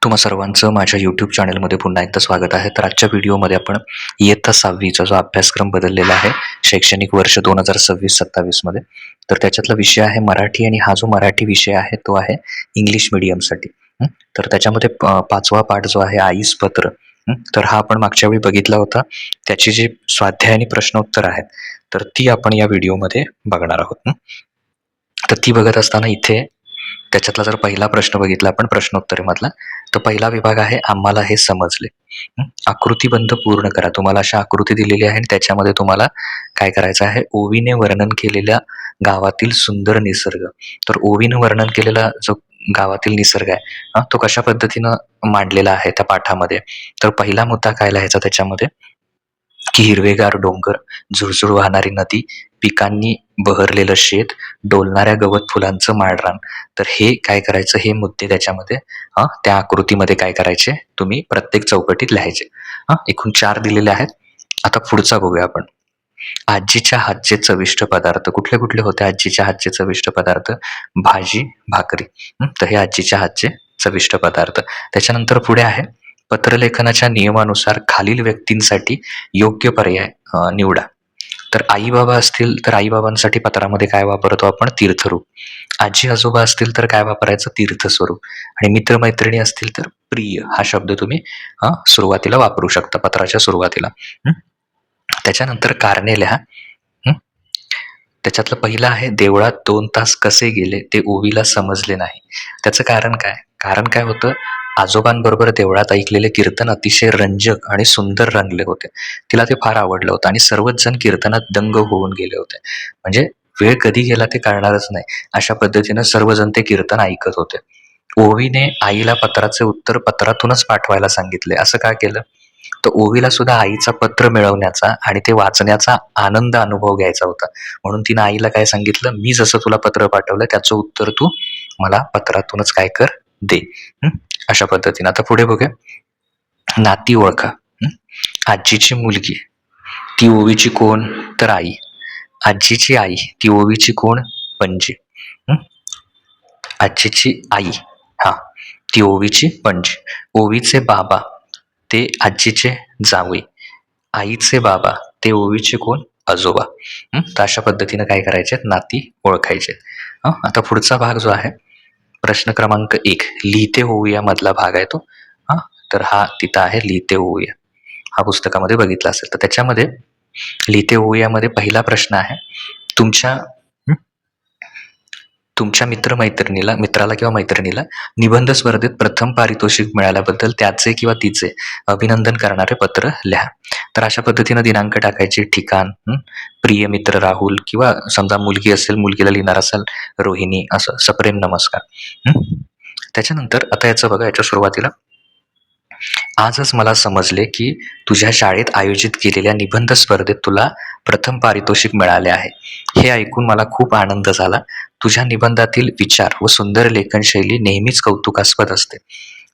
तुम्हा सर्वांचं माझ्या यूट्यूब चॅनलमध्ये पुन्हा एकदा स्वागत आहे. तर आजच्या व्हिडिओमध्ये आपण इयत्ता 6वीचा जो अभ्यासक्रम बदललेला आहे शैक्षणिक वर्ष 2026-27मध्ये, तर त्याच्यातला विषय आहे मराठी आणि हा जो मराठी विषय आहे तो आहे इंग्लिश मीडियमसाठी. तर त्याच्यामध्ये 5वा पाठ जो आहे आईस पत्र, तर हा आपण मागच्या वेळी बघितला होता. त्याची जी स्वाध्याय आणि प्रश्नोत्तर आहेत तर ती आपण या व्हिडिओमध्ये बघणार आहोत. तर ती बघत असताना इथे त्याच्यातला जर पहिला प्रश्न बघितला आपण प्रश्नोत्तरीमधला, तर पहिला विभाग आहे आम्हाला हे समजले. आकृतीबंध पूर्ण करा. तुम्हाला अशा आकृती दिलेली आहे आणि त्याच्यामध्ये तुम्हाला काय करायचं आहे, ओवीने वर्णन केलेल्या गावातील सुंदर निसर्ग. तर ओवीने वर्णन केलेला जो गावातील निसर्ग आहे तो कशा पद्धतीनं मांडलेला आहे त्या पाठामध्ये. तर पहिला मुद्दा काय लिहायचा त्याच्यामध्ये, की हिरवेगार डोंगर, झुळझुळ वाहणारी नदी, पिकांनी बहरलेलं शेत, डोलणाऱ्या गवत फुलांचं माळरान. तर हे काय करायचं, हे मुद्दे त्याच्यामध्ये त्या आकृतीमध्ये काय करायचे, तुम्ही प्रत्येक चौकटीत लिहायचे. एकूण 4 दिलेले आहेत. आता पुढचा बघूया आपण. आजीच्या हातचे चविष्ट पदार्थ. कुठले कुठले होते आजीच्या हातचे चविष्ट पदार्थ? भाजी, भाकरी. तर हे आजीच्या हातचे चविष्ट पदार्थ. त्याच्यानंतर पुढे आहे, पत्रलेखनाच्या नियमानुसार खालील व्यक्तींसाठी योग्य पर्याय निवडा. तर आई-बाबा असतील तर आई-बाबांसाठी पत्रामध्ये काय वापरतो आपण? तीर्थरूप. आजी-आजोबा असतील तर काय वापरायचं? तीर्थस्वरूप. आणि मित्र-मैत्रिणी असतील तर प्रिय हा शब्द तुम्ही सुरुवातीला वापरू शकता पत्राच्या सुरुवातीला. त्याच्यानंतर कारणे लिहा. त्याच्यातलं पहिलं आहे, देवळात 2 तास कसे गेले ते ओवीला समजले नाही. त्याचं कारण काय? कारण काय होतं, आजोबांबरोबर देवळात ऐकलेले कीर्तन अतिशय रंजक आणि सुंदर रंगले होते. तिला ते फार आवडलं होतं आणि सर्वच जण कीर्तनात दंग होऊन गेले होते. म्हणजे वेळ कधी गेला ते कळणारच नाही. अशा पद्धतीनं सर्वजण ते कीर्तन ऐकत होते. ओवीने आईला पत्राचे उत्तर पत्रातूनच पाठवायला सांगितले. असं का केलं? तर ओवीला सुद्धा आईचा पत्र मिळवण्याचा आणि ते वाचण्याचा आनंद अनुभव घ्यायचा होता. म्हणून तिनं आईला काय सांगितलं, मी जसं तुला पत्र पाठवलं त्याचं उत्तर तू मला पत्रातूनच काय कर, दे. अशा पद्धतीनं. आता पुढे बघूया. नाती ओळखा. आजीची मुलगी, ती ओवीची कोण? तर आई. आजीची आई, ती ओवीची कोण? पणजी. आजीची आई, हा, ती ओवीची पणजी. ओवीचे बाबा, ते आजीचे जावई. आईचे बाबा, ते ओवीचे कोण? आजोबा. तर अशा पद्धतीनं काय करायचे, नाती ओळखायचे. आता पुढचा भाग जो आहे, प्रश्न क्रमांक 1, लिहिते होऊया मधला भाग आहे तो. तर हा तिथं आहे लिहिते होऊया. हा पुस्तकामध्ये बघितला असेल. तर त्याच्यामध्ये लिहिते होऊयामध्ये पहिला प्रश्न आहे, तुमच्या तुमच्या मित्राला किंवा मैत्रिणीला निबंध स्पर्धेत प्रथम पारितोषिक मिळाल्याबद्दल त्याचे किंवा तिचे अभिनंदन करणारे पत्र लिहा. तर अशा पद्धतीनं दिनांक टाकायचे, ठिकाण, प्रिय मित्र राहुल, किंवा समजा मुलगी असेल, मुलगीला लिहिणार असाल रोहिणी, असं सप्रेम नमस्कार. त्याच्यानंतर आता याचं बघा, याच्या सुरुवातीला, आजच मला समजले की तुझ्या शाळेत आयोजित केलेल्या निबंध स्पर्धेत तुला प्रथम पारितोषिक मिळाले आहे. हे ऐकून मला खूप आनंद झाला. तुझ्या निबंधातील विचार व सुंदर लेखनशैली नेहमीच कौतुकास्पद असते.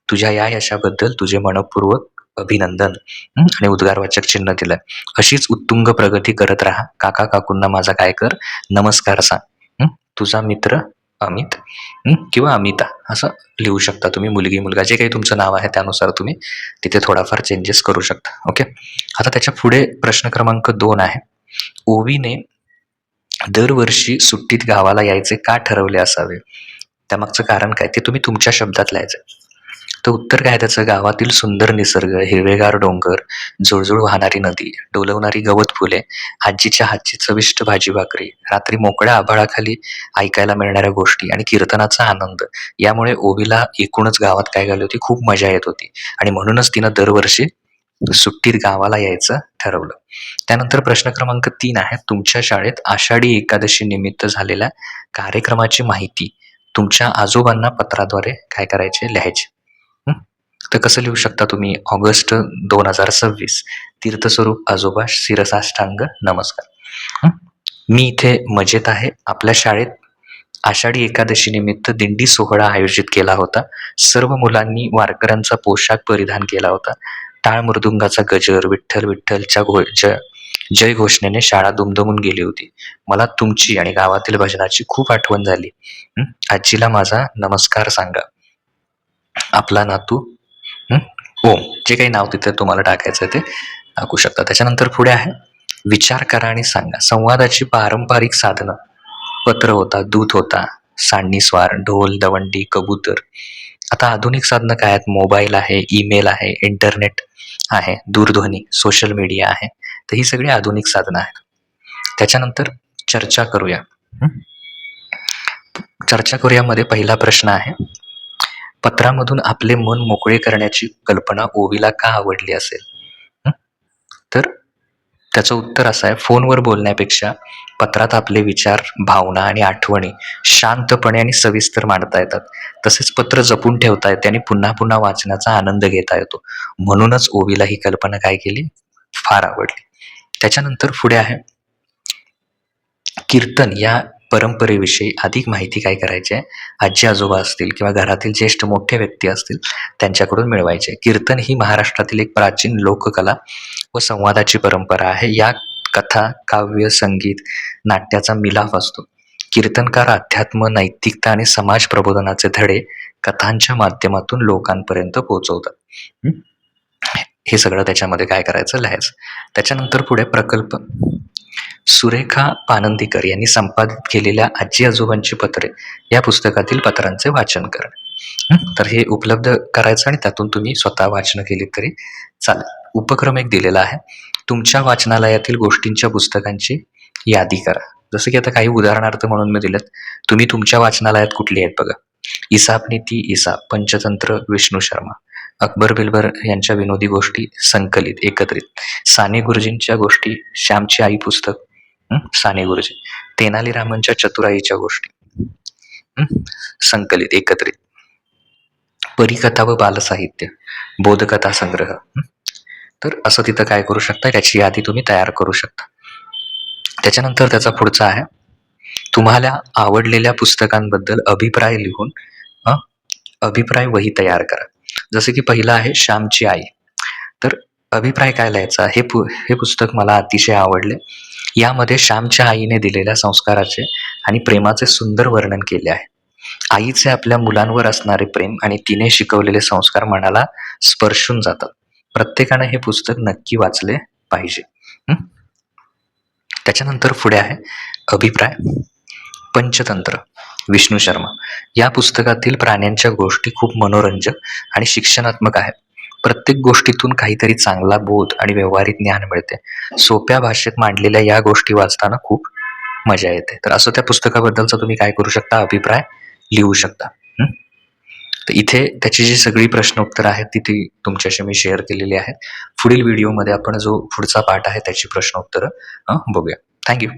तुझ्या या यशाबद्दल तुझे मनःपूर्वक अभिनंदन. आणि उद्गारवाचक चिन्ह दिलंय. अशीच उत्तुंग प्रगती करत राहा. काका काकूंना माझा काय कर, नमस्कार सांग. तुझा मित्र अमित, किंवा अमिता असं लिहू शकता तुम्ही. मुलगी मुलगा जे काही तुमचं नाव आहे त्यानुसार तुम्ही तिथे थोडाफार चेंजेस करू शकता. ओके. आता त्याच्या पुढे प्रश्न क्रमांक 2 आहे, ओवीने दरवर्षी सुट्टीत गावाला यायचे का ठरवले असावे? त्यामागचं कारण काय ते तुम्ही तुमच्या शब्दात लिहायचं. तर उत्तर काय त्याचं, गावातील सुंदर निसर्ग, हिरवेगार डोंगर, जुळजुळ वाहणारी नदी, डोलवणारी गवत फुले, आजीच्या हातची चविष्ट भाजी भाकरी, रात्री मोकळ्या आभाळाखाली ऐकायला मिळणाऱ्या गोष्टी आणि कीर्तनाचा आनंद, यामुळे ओवीला एकूणच गावात काय झाली होती, खूप मजा येत होती आणि म्हणूनच तिनं दरवर्षी सुट्टीत गावाला यायचं ठरवलं. त्यानंतर प्रश्न क्रमांक 3 आहे, तुमच्या शाळेत आषाढी एकादशी निमित्त झालेल्या कार्यक्रमाची माहिती तुमच्या आजोबांना पत्राद्वारे काय करायचे, लिहायचे. तर कसं लिहू शकता तुम्ही, ऑगस्ट 2026, तीर्थस्वरूप आजोबा, शिरसाष्टांग नमस्कार. मी इथे मजेत आहे. आपल्या शाळेत आषाढी एकादशी निमित्त दिंडी सोहळा आयोजित केला होता. सर्व मुलांनी वारकऱ्यांचा पोशाख परिधान केला होता. टाळ मृदुंगाचा गजर, विठ्ठल विठ्ठलच्या जय घोषणेने शाळा दुमदुमून गेली होती. मला तुमची आणि गावातील भजनाची खूप आठवण झाली. आजीला माझा नमस्कार सांगा. आपला नातू हं? ओम जे काही नाव तिथे तुम्हाला टाकायचं ते टाकू शकता. त्याच्यानंतर पुढे आहे विचार करा आणि सांगा. संवादाची पारंपरिक साधनं पत्र होता, दूत होता, सांडणीस्वार, ढोल, दवंडी, कबूतर. आता आधुनिक साधनं काय आहेत? मोबाईल आहे, ईमेल आहे, इंटरनेट आहे, दूरध्वनी, सोशल मीडिया आहे. तर ही सगळी आधुनिक साधनं आहेत. त्याच्यानंतर चर्चा करूया. चर्चा करूयामध्ये पहिला प्रश्न आहे, पत्रामधून आपले मन मोकळे करण्याची कल्पना ओवीला का आवडली असेल? तर त्याचं उत्तर असं आहे, फोनवर बोलण्यापेक्षा पत्रात आपले विचार, भावना आणि आठवणी शांतपणे आणि सविस्तर मांडता येतात. तसेच पत्र जपून ठेवता येते आणि पुन्हा पुन्हा वाचण्याचा आनंद घेता येतो. म्हणूनच ओवीला ही कल्पना काय केली? फार आवडली. त्याच्यानंतर पुढे आहे, कीर्तन या परंपरेविषयी अधिक माहिती काय करायची आहे? आजी आजोबा असतील किंवा घरातील ज्येष्ठ मोठे व्यक्ती असतील त्यांच्याकडून मिळवायचे. कीर्तन ही महाराष्ट्रातील एक प्राचीन लोककला व संवादाची परंपरा आहे. या कथा, काव्य, संगीत, नाट्याचा मिलाफ असतो. कीर्तनकार अध्यात्म, नैतिकता आणि समाज प्रबोधनाचे धडे कथांच्या माध्यमातून लोकांपर्यंत पोहोचवतात. हे सगळं त्याच्यामध्ये काय करायचं? लिहायचं. त्याच्यानंतर पुढे प्रकल्प. सुरेखा पानंदीकर यांनी संपादित केलेल्या आजी आजोबांची पत्रे या पुस्तकातील पत्रांचे वाचन करणे. तर हे उपलब्ध करायचं आणि त्यातून तुम्ही स्वतः वाचन केली तरी चालेल. उपक्रम एक दिलेला आहे, तुमच्या वाचनालयातील गोष्टींच्या पुस्तकांची यादी करा. जसं की आता काही उदाहरणार्थ म्हणून मी दिलेत, तुम्ही तुमच्या वाचनालयात कुठली आहेत बघा. इसाप नीती, इसाप, पंचतंत्र विष्णू शर्मा, अकबर बिलबर यांच्या विनोदी गोष्टी संकलित एकत्रित, साने गुरुजींच्या गोष्टी, श्यामची आई पुस्तक, साने गुरुजी, तेनालीरामांच्या चतुराईच्या गोष्टी संकलित एकत्रित, परिकथा व बालसाहित्य, बोधकथा संग्रह. तर असं तिथं काय करू शकता, त्याची यादी तुम्ही तयार करू शकता. त्याच्यानंतर त्याचा पुढचा आहे, तुम्हाला आवडलेल्या पुस्तकांबद्दल अभिप्राय लिहून अभिप्राय वही तयार करा. जसं की पहिलं आहे श्यामची आई. तर अभिप्राय काय लिहायचा? हे पुस्तक मला अतिशय आवडले. यामध्ये श्यामच्या आईने दिलेल्या संस्काराचे आणि प्रेमाचे सुंदर वर्णन केले आहे. आईचे आपल्या मुलांवर असणारे प्रेम आणि तिने शिकवलेले संस्कार मनाला स्पर्शून जातात. प्रत्येकाने हे पुस्तक नक्की वाचले पाहिजे. त्याच्यानंतर पुढे आहे अभिप्राय. पंचतंत्र विष्णू शर्मा. या पुस्तकातील प्राण्यांच्या गोष्टी खूप मनोरंजक आणि शिक्षणात्मक आहेत. प्रत्येक गोष्टीतून काहीतरी चांगला बोध आणि व्यावहारिक ज्ञान मिळते. सोप्या भाषेत मांडलेल्या या गोष्टी वाचताना खूप मजा येते. तर असं त्या पुस्तकाबद्दलचं तुम्ही काय करू शकता? अभिप्राय लिहू शकता. तर इथे त्याची जी सगळी प्रश्न उत्तर आहेत ती तुमच्याशी मी शेअर केलेली आहेत. पुढील व्हिडिओमध्ये आपण जो पुढचा पार्ट आहे त्याची प्रश्न उत्तरं बघूया. थँक्यू.